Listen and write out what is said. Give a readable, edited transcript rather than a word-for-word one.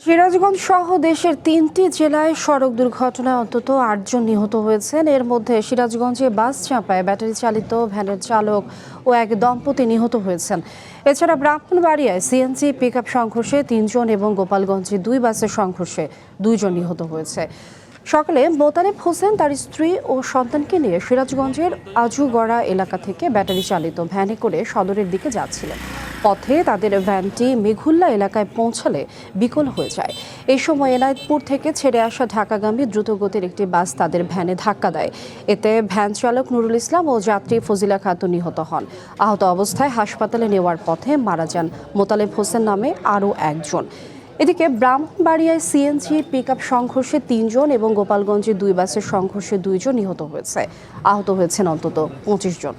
সিরাজগঞ্জ সহ দেশের ৩টি জেলায় সড়ক দুর্ঘটনায় অন্তত ৮ জন নিহত হয়েছেন। এর মধ্যে সিরাজগঞ্জে বাস চাপায় ব্যাটারি চালিত ভ্যানের চালক ও এক দম্পতি নিহত হয়েছেন। এছাড়া ব্রাহ্মণবাড়িয়ায় সিএনজি পিকআপ সংঘর্ষে ৩ জন এবং গোপালগঞ্জে 2 বাসের সংঘর্ষে 2 জন নিহত হয়েছে। সকালে মোতালেব হোসেন তার স্ত্রী ও সন্তানকে নিয়ে সিরাজগঞ্জের আজুগড়া এলাকা থেকে ব্যাটারি চালিত ভ্যানে করে সদরের দিকে যাচ্ছিলেন। পথে তাদের ভ্যানটি মেঘুল্লা এলাকায় পৌঁছালে বিকল হয়ে যায়। এই সময় এনায়েতপুর থেকে ছেড়ে আসা ঢাকাগামী দ্রুতগতির একটি বাস তাদের ভ্যানে ধাক্কা দেয়। এতে ভ্যান চালক নুরুল ইসলাম ও যাত্রী ফজিলা খাতুন নিহত হন। আহত অবস্থায় হাসপাতালে নেওয়ার পথে মারা যান মোতালেব হোসেন নামে আরও একজন। এদিকে ব্রাহ্মণবাড়িয়ায় সিএনজি পিকআপ সংঘর্ষে ৩ জন এবং গোপালগঞ্জে 2 বাসের সংঘর্ষে 2 জন নিহত হয়েছে। আহত হয়েছেন অন্তত 25 জন।